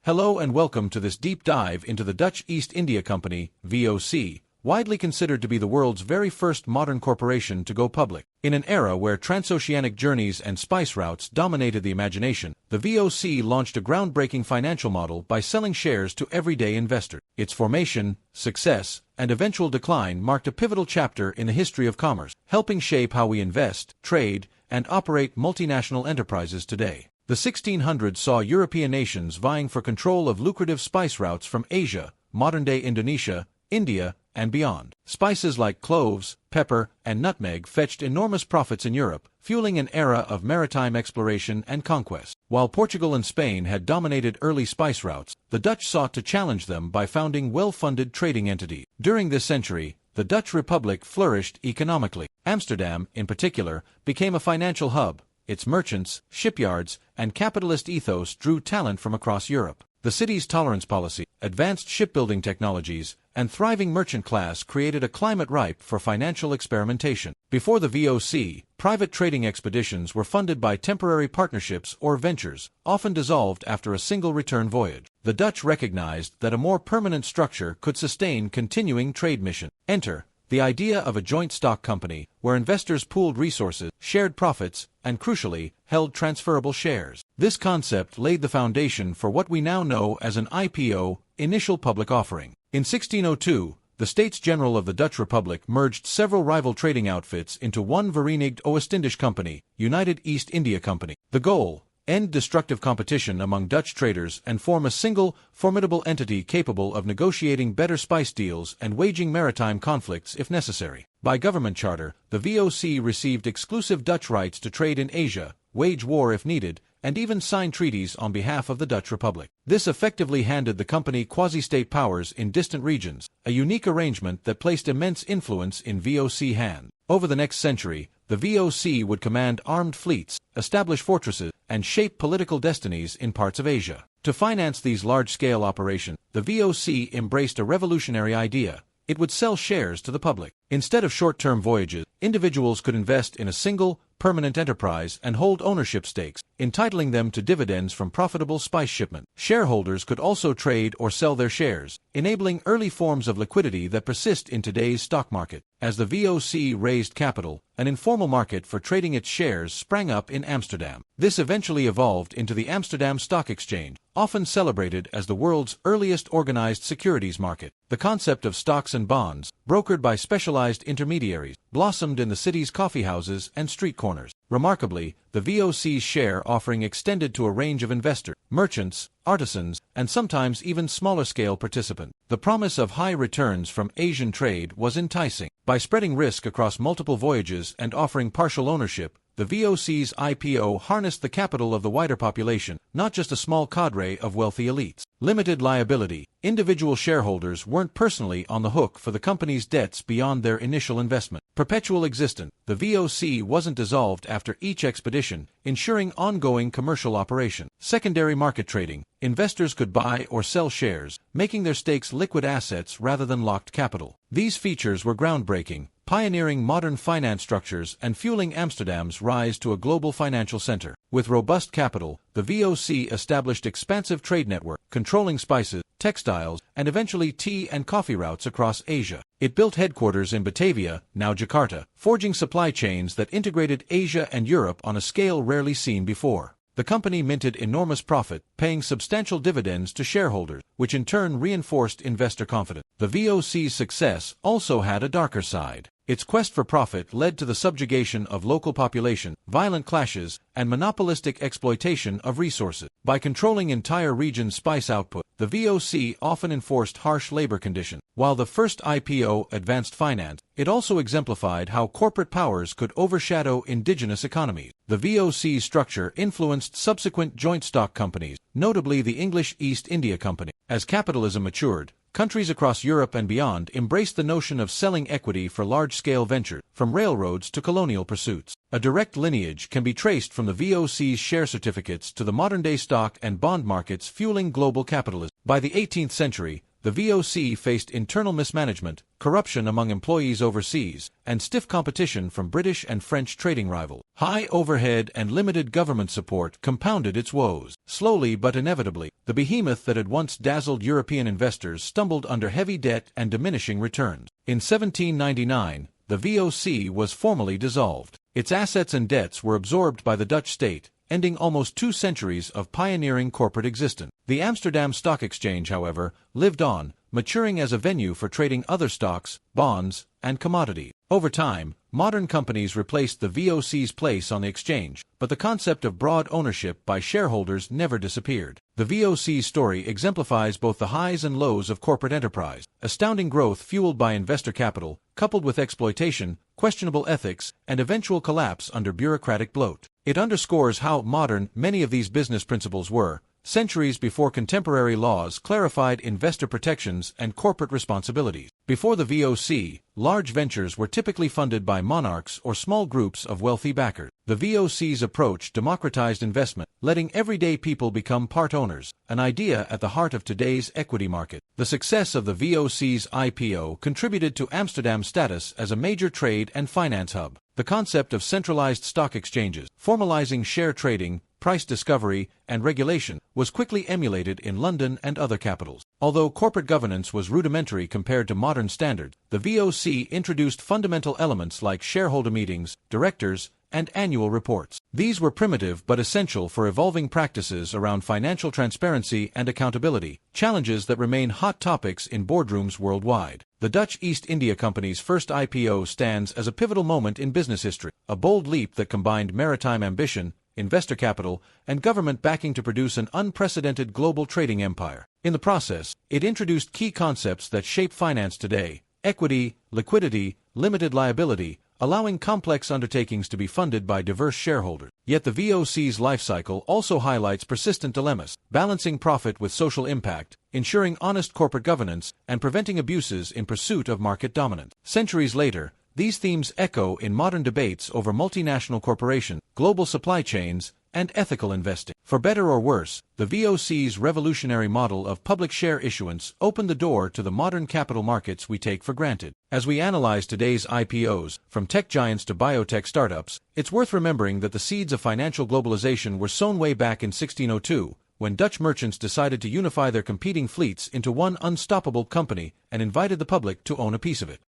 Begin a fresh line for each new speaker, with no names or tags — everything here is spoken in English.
Hello and welcome to this deep dive into the Dutch East India Company, VOC, widely considered to be the world's very first modern corporation to go public. In an era where transoceanic journeys and spice routes dominated the imagination, the VOC launched a groundbreaking financial model by selling shares to everyday investors. Its formation, success, and eventual decline marked a pivotal chapter in the history of commerce, helping shape how we invest, trade, and operate multinational enterprises today. The 1600s saw European nations vying for control of lucrative spice routes from Asia, modern-day Indonesia, India, and beyond. Spices like cloves, pepper, and nutmeg fetched enormous profits in Europe, fueling an era of maritime exploration and conquest. While Portugal and Spain had dominated early spice routes, the Dutch sought to challenge them by founding well-funded trading entities. During this century, the Dutch Republic flourished economically. Amsterdam, in particular, became a financial hub. Its merchants, shipyards, and capitalist ethos drew talent from across Europe. The city's tolerance policy, advanced shipbuilding technologies, and thriving merchant class created a climate ripe for financial experimentation. Before the VOC, private trading expeditions were funded by temporary partnerships or ventures, often dissolved after a single return voyage. The Dutch recognized that a more permanent structure could sustain continuing trade missions. Enter the idea of a joint stock company, where investors pooled resources, shared profits, and crucially, held transferable shares. This concept laid the foundation for what we now know as an IPO, initial public offering. In 1602, the States General of the Dutch Republic merged several rival trading outfits into one Verenigd Oost-Indisch Company, United East India Company. The goal: end destructive competition among Dutch traders and form a single, formidable entity capable of negotiating better spice deals and waging maritime conflicts if necessary. By government charter, the VOC received exclusive Dutch rights to trade in Asia, wage war if needed, and even sign treaties on behalf of the Dutch Republic. This effectively handed the company quasi-state powers in distant regions, a unique arrangement that placed immense influence in VOC hands. Over the next century, the VOC would command armed fleets, establish fortresses, and shape political destinies in parts of Asia. To finance these large-scale operations, the VOC embraced a revolutionary idea. It would sell shares to the public. Instead of short-term voyages, individuals could invest in a single, permanent enterprise and hold ownership stakes, entitling them to dividends from profitable spice shipment. Shareholders could also trade or sell their shares, enabling early forms of liquidity that persist in today's stock market. As the VOC raised capital, an informal market for trading its shares sprang up in Amsterdam. This eventually evolved into the Amsterdam Stock Exchange, often celebrated as the world's earliest organized securities market. The concept of stocks and bonds, brokered by specialized intermediaries, blossomed in the city's coffeehouses and street corners. Remarkably, the VOC's share offering extended to a range of investors, merchants, artisans, and sometimes even smaller-scale participants. The promise of high returns from Asian trade was enticing. By spreading risk across multiple voyages and offering partial ownership, the VOC's IPO harnessed the capital of the wider population, not just a small cadre of wealthy elites. Limited liability. Individual shareholders weren't personally on the hook for the company's debts beyond their initial investment. Perpetual existence. The VOC wasn't dissolved after each expedition, ensuring ongoing commercial operation. Secondary market trading. Investors could buy or sell shares, making their stakes liquid assets rather than locked capital. These features were groundbreaking, pioneering modern finance structures and fueling Amsterdam's rise to a global financial center. With robust capital, the VOC established expansive trade network, controlling spices, textiles, and eventually tea and coffee routes across Asia. It built headquarters in Batavia, now Jakarta, forging supply chains that integrated Asia and Europe on a scale rarely seen before. The company minted enormous profit, paying substantial dividends to shareholders, which in turn reinforced investor confidence. The VOC's success also had a darker side. Its quest for profit led to the subjugation of local population, violent clashes, and monopolistic exploitation of resources. By controlling entire regions' spice output, the VOC often enforced harsh labor conditions. While the first IPO advanced finance, it also exemplified how corporate powers could overshadow indigenous economies. The VOC's structure influenced subsequent joint stock companies, notably the English East India Company. As capitalism matured, countries across Europe and beyond embraced the notion of selling equity for large-scale ventures, from railroads to colonial pursuits. A direct lineage can be traced from the VOC's share certificates to the modern-day stock and bond markets fueling global capitalism. By the 18th century, the VOC faced internal mismanagement, corruption among employees overseas, and stiff competition from British and French trading rivals. High overhead and limited government support compounded its woes. Slowly but inevitably, the behemoth that had once dazzled European investors stumbled under heavy debt and diminishing returns. In 1799, the VOC was formally dissolved. Its assets and debts were absorbed by the Dutch state, ending almost 2 centuries of pioneering corporate existence. The Amsterdam Stock Exchange, however, lived on, maturing as a venue for trading other stocks, bonds, and commodities. Over time, modern companies replaced the VOC's place on the exchange, but the concept of broad ownership by shareholders never disappeared. The VOC's story exemplifies both the highs and lows of corporate enterprise: astounding growth fueled by investor capital, coupled with exploitation, questionable ethics, and eventual collapse under bureaucratic bloat. It underscores how modern many of these business principles were, centuries before contemporary laws clarified investor protections and corporate responsibilities. Before the VOC, large ventures were typically funded by monarchs or small groups of wealthy backers. The VOC's approach democratized investment, letting everyday people become part owners, an idea at the heart of today's equity market. The success of the VOC's IPO contributed to Amsterdam's status as a major trade and finance hub. The concept of centralized stock exchanges, formalizing share trading, price discovery, and regulation, was quickly emulated in London and other capitals. Although corporate governance was rudimentary compared to modern standards, the VOC introduced fundamental elements like shareholder meetings, directors, and annual reports. These were primitive but essential for evolving practices around financial transparency and accountability, challenges that remain hot topics in boardrooms worldwide. The Dutch East India Company's first IPO stands as a pivotal moment in business history, a bold leap that combined maritime ambition, investor capital, and government backing to produce an unprecedented global trading empire. In the process, it introduced key concepts that shape finance today: equity, liquidity, limited liability, allowing complex undertakings to be funded by diverse shareholders. Yet the VOC's life cycle also highlights persistent dilemmas: balancing profit with social impact, ensuring honest corporate governance, and preventing abuses in pursuit of market dominance. Centuries later, these themes echo in modern debates over multinational corporations, global supply chains, and ethical investing. For better or worse, the VOC's revolutionary model of public share issuance opened the door to the modern capital markets we take for granted. As we analyze today's IPOs, from tech giants to biotech startups, it's worth remembering that the seeds of financial globalization were sown way back in 1602, when Dutch merchants decided to unify their competing fleets into one unstoppable company and invited the public to own a piece of it.